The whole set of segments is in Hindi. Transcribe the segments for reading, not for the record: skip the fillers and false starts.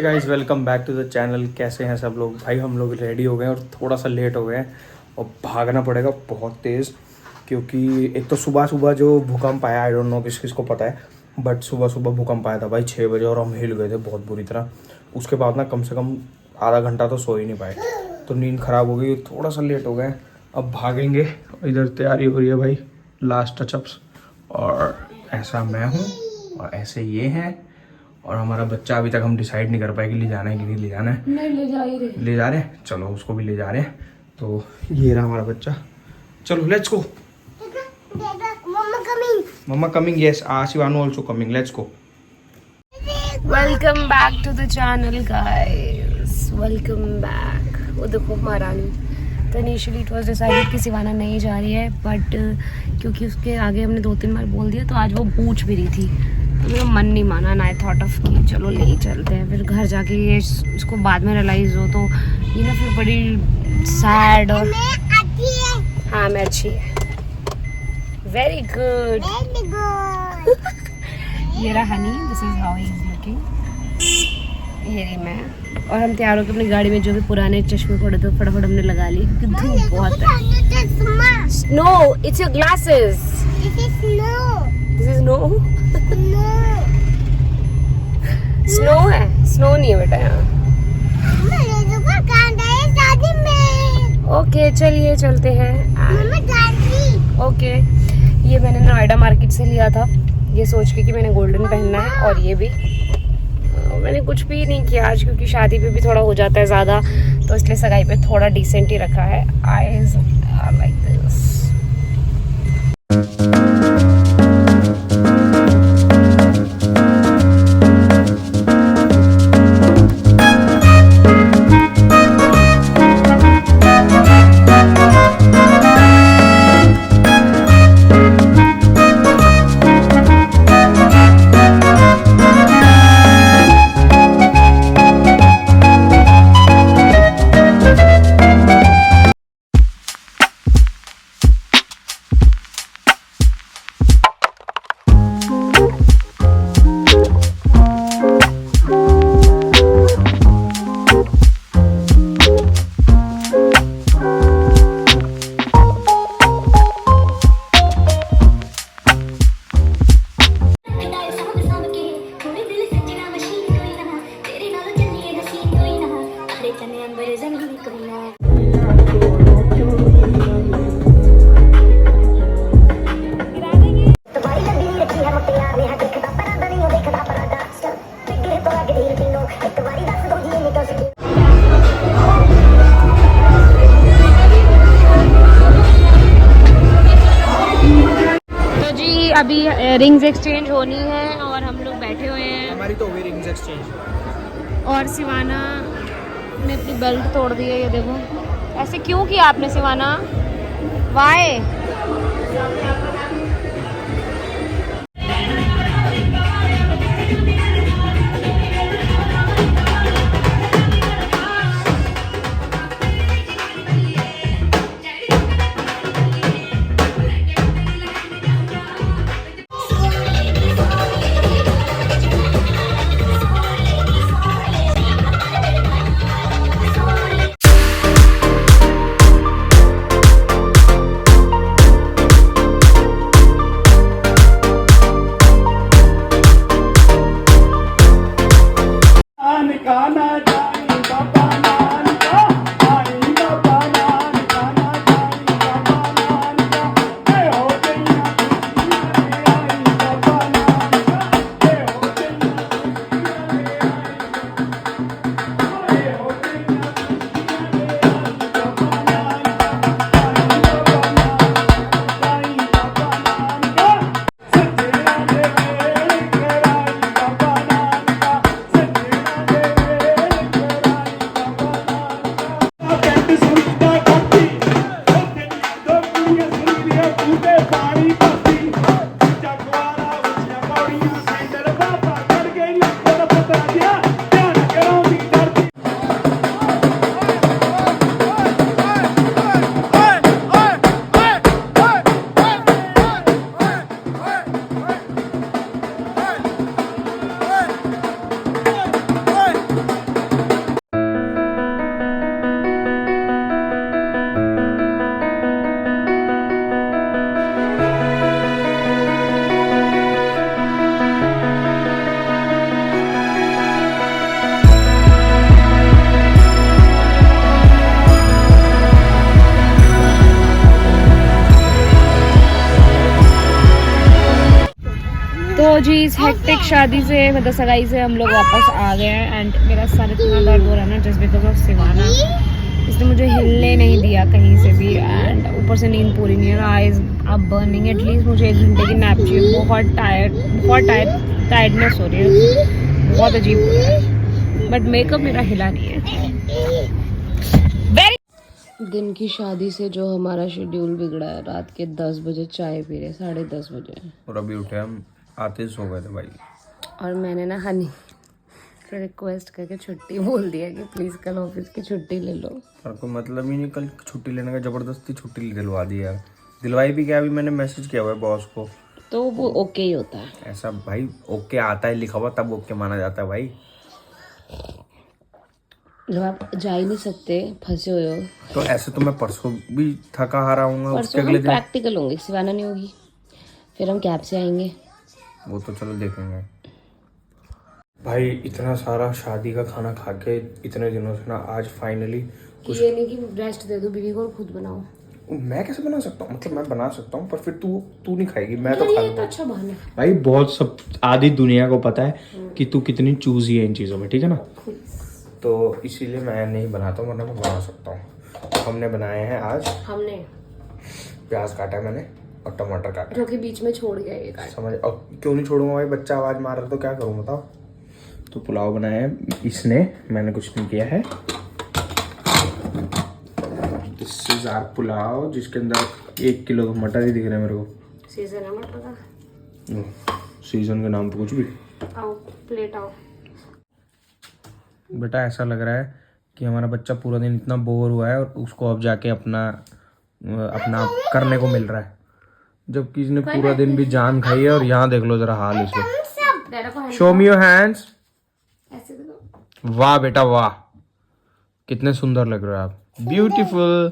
Hey guys, welcome back to the channel. कैसे हैं सब लोग? भाई हम लोग रेडी हो गए और थोड़ा सा लेट हो गए हैं और भागना पड़ेगा बहुत तेज़, क्योंकि एक तो सुबह सुबह जो भूकंप आया, आई डोंट नो किस किस को पता है, बट सुबह सुबह भूकंप आया था भाई 6 बजे और हम हिल गए थे बहुत बुरी तरह। उसके बाद ना कम से कम आधा घंटा तो सो ही नहीं पाए, तो नींद ख़राब हो गई, थोड़ा सा लेट हो गए। अब भागेंगे। इधर तैयारी हो रही है भाई, लास्ट टचअप्स। और ऐसा मैं हूँ और ऐसे ये हैं, और हमारा बच्चा अभी तक हम डिसाइड नहीं कर पाए कि ले जाना है कि नहीं ले जाना है। नहीं ले जा रहे हैं, चलो उसको भी ले जा रहे हैं। तो ये रहा हमारा बच्चा, चलो let's go. Mama coming, yes, Shivanu also coming, let's go. Welcome back to the channel guys, welcome back. वो देखो महारानी। तो इनिशियली इट वाज डिसाइडेड कि शिवाना नहीं जा रही है, बट क्योंकि उसके आगे हमने 2-3 बार बोल दिया तो आज वो पूछ भी रही थी, तो मेरा मन नहीं माना। ना आई थॉट ऑफ कि चलो ले ही चलते हैं। फिर घर जाके ये इसको बाद में रियलाइज़ हो तो ये ना फिर बड़ी सैड। और हाँ मैं अच्छी है, वेरी गुड। ये रहा Honey, this is how he is looking. ये रही मैं, और हम तैयार होकर अपनी गाड़ी में जो भी पुराने चश्मे पड़े थे फटाफट हमने लगा लिए क्योंकि धूप बहुत है। No, it's your glasses. This is no. Snow है, स्नो नहीं है बेटा यहाँ। ओके चलिए चलते हैं। ओके, ये मैंने नोएडा मार्केट से लिया था, ये सोच के कि मैंने गोल्डन पहनना है। और ये भी मैंने कुछ भी नहीं किया आज, क्योंकि शादी पे भी थोड़ा हो जाता है ज़्यादा, तो इसलिए सगाई पे थोड़ा डिसेंट ही रखा है। Eyes are like this. अभी रिंग्स एक्सचेंज होनी है और हम लोग बैठे हुए हैं। हमारी तो हो गई रिंग्स एक्सचेंज। और शिवाना ने अपनी बेल्ट तोड़ दी है, ये देखो। ऐसे क्यों किया आपने शिवाना? वाई? तो जी इस हेक्टिक शादी से मतलब सगाई से हम लोग वापस आ गए हैं एंड मेरा सर इतना दर्द हो रहा है ना जस्ट बिकॉज ऑफ सिवाना। इसने मुझे हिलने नहीं दिया कहीं से भी एंड ऊपर से नींद पूरी नहीं है, आईज अब बर्निंग। एटलीस्ट मुझे 1 घंटे की नैप चाहिए। बहुत टायर्डनेस हो रही है, बहुत अजीब हो रहा है, बट मेकअप मेरा हिला नहीं है। दिन की शादी से जो हमारा शेड्यूल बिगड़ा है, रात के 10 बजे चाय पी रहे, 10:30 बजे, और अभी उठे हम, आते सो गए थे भाई। और मैंने ना हनी से रिक्वेस्ट करके छुट्टी बोल दिया कि प्लीज़ कल ऑफिस की छुट्टी ले लो। और कोई मतलब ही नहीं कल छुट्टी लेने का, ज़बरदस्ती छुट्टी दिलवा दी यार। दिलवाई भी क्या, अभी मैंने मैसेज किया हुआ है बॉस को, तो वो ओके ही होता है ऐसा भाई। ओके आता है लिखा हुआ तब ओके माना जाता है भाई। जब आप जा ही नहीं सकते, फंसे हुए हो। तो ऐसे तो मैं परसों भी थका हारा हूँ, उसके अगले दिन प्रैक्टिकल होंगे, सिवाना नहीं होगी, फिर हम कैब से आएंगे। वो तो चलो देखेंगे। भाई इतना सारा शादी का खाना खा के इतने दिनों से ना, आज फाइनली कुछ ये नहीं कि रेस्ट दे दो बीवी को और खुद बनाओ। मैं कैसे बना सकता हूँ, मतलब मैं बना सकता हूँ पर फिर तू नहीं खाएगी, मैं तो खा लूंगा। अच्छा बहाना भाई बहुत सब आधी दुनिया को पता है कि तू कितनी चूजी है इन चीज़ों में, ठीक है ना, तो इसीलिए मैं नहीं बनाता हूँ, वरना मैं बना सकता हूँ। हमने बनाए हैं आज, हमने प्याज काटा है मैंने और टमाटर काटा, जो कि बीच में छोड़ गया ये काट। समझ। और क्यों नहीं छोड़ूंगा भाई, बच्चा आवाज़ मार रहा तो क्या करूँ बताओ। तो पुलाव बनाया है इसने, मैंने कुछ नहीं किया है। दिस इज आवर पुलाव, जिसके अंदर 1 किलो तो मटर ही दिख रहा है मेरे को। सीजन है मटर का, सीजन के नाम पे कुछ भी। आओ प्लेट आओ। बेटा ऐसा लग रहा है कि हमारा बच्चा पूरा दिन इतना बोर हुआ है और उसको अब जाके अपना करने को मिल रहा है, जबकि इसने पूरा दिन भी जान खाई है। और यहाँ देख लो जरा हाल इसके। Show me your hands. वाह बेटा वाह, कितने सुंदर लग रहे हो आप, ब्यूटीफुल।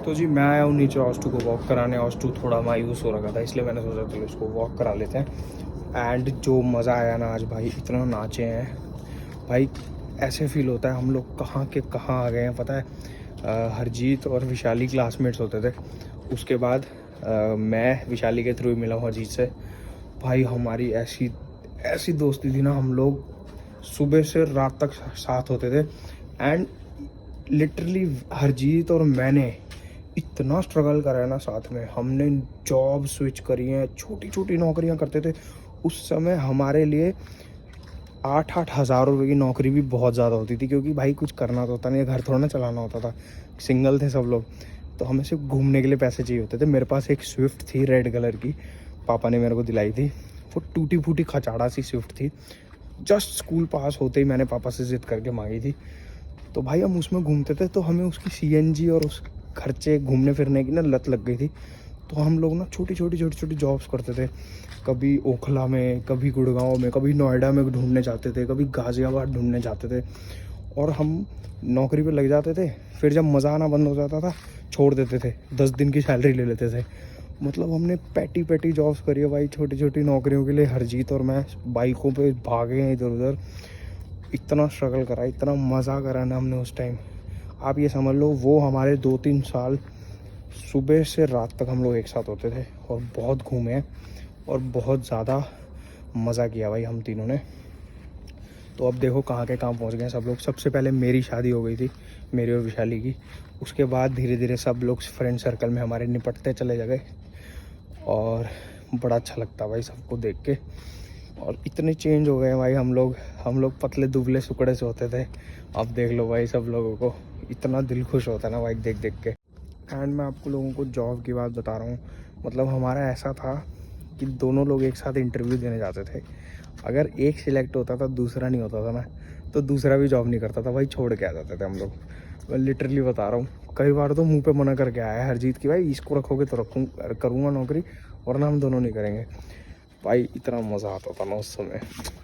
तो जी मैं आया हूँ नीचे ऑस्टू को वॉक कराने। ऑस्टू थोड़ा मायूस हो रखा था, इसलिए मैंने सोचा चलो इसको वॉक करा लेते हैं। एंड जो मज़ा आया ना आज भाई, इतना नाचे हैं भाई, ऐसे फील होता है हम लोग कहाँ के कहाँ आ गए हैं। पता है हरजीत और विशाली क्लासमेट्स होते थे, उसके बाद मैं विशाली के थ्रू मिला हूँ हरजीत से। भाई हमारी ऐसी दोस्ती थी ना, हम लोग सुबह से रात तक साथ होते थे। एंड लिटरली हरजीत और मैंने इतना स्ट्रगल करा है ना साथ में, हमने जॉब स्विच करी है, छोटी छोटी नौकरियां करते थे। उस समय हमारे लिए 8-8 हज़ार रुपये की नौकरी भी बहुत ज़्यादा होती थी, क्योंकि भाई कुछ करना तो होता नहीं, घर थोड़ा ना चलाना होता था, सिंगल थे सब लोग, तो हमें सिर्फ घूमने के लिए पैसे चाहिए होते थे। मेरे पास एक स्विफ्ट थी रेड कलर की, पापा ने मेरे को दिलाई थी। वो टूटी फूटी खचाड़ा सी स्विफ्ट थी, जस्ट स्कूल पास होते ही मैंने पापा से जिद करके मांगी थी। तो भाई हम उसमें घूमते थे, तो हमें उसकी CNG और उस खर्चे घूमने फिरने की ना लत लग गई थी। तो हम लोग ना छोटी छोटी जॉब्स करते थे, कभी ओखला में, कभी गुड़गांव में, कभी नोएडा में ढूंढने जाते थे, कभी गाज़ियाबाद ढूंढने जाते थे। और हम नौकरी पे लग जाते थे, फिर जब मज़ा आना बंद हो जाता था छोड़ देते थे, 10 दिन की सैलरी ले लेते थे। मतलब हमने पैटी जॉब्स करी है भाई, छोटी छोटी नौकरियों के लिए। हरजीत और मैं बाइकों पे भागे हैं इधर उधर, इतना स्ट्रगल करा, इतना मज़ा करा ना हमने उस टाइम। आप ये समझ लो वो हमारे 2-3 साल सुबह से रात तक हम लोग एक साथ होते थे, और बहुत घूमे हैं और बहुत ज़्यादा मज़ा किया भाई हम तीनों ने। तो अब देखो कहाँ के कहाँ पहुँच गए सब लोग। सबसे पहले मेरी शादी हो गई थी, मेरी और विशाली की। उसके बाद धीरे धीरे सब लोग फ्रेंड सर्कल में हमारे निपटते चले गए, और बड़ा अच्छा लगता भाई सबको देख के। और इतने चेंज हो गए भाई हम लोग पतले दुबले सुकड़े से होते थे, अब देख लो भाई सब लोगों को, इतना दिल खुश होता है ना भाई देख देख के। एंड मैं आपको लोगों को जॉब की बात बता रहा हूँ, मतलब हमारा ऐसा था कि दोनों लोग एक साथ इंटरव्यू देने जाते थे। अगर एक सिलेक्ट होता था दूसरा नहीं होता था ना, तो दूसरा भी जॉब नहीं करता था भाई, छोड़ के आ जाते थे हम लोग। मैं लिटरली बता रहा हूँ, कई बार तो मुंह पे मना करके आया है हरजीत की, भाई इसको रखोगे तो करूँगा नौकरी, वरना हम दोनों नहीं करेंगे। भाई इतना मज़ा आता था ना उस समय,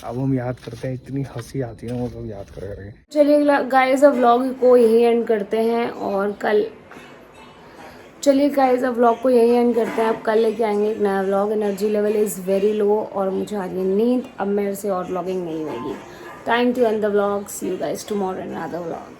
अब हम याद करते हैं, इतनी हंसी आती है ना वो सब याद कर करके। चलिए गाइस अब व्लॉग को यही एंड करते हैं, और कल अब कल लेके आएंगे एक नया vlog. Energy level is very low और मुझे आ रही है नींद, अब मेरे से और व्लॉगिंग नहीं होगी। Time to end the vlog, see you guys tomorrow in another vlog.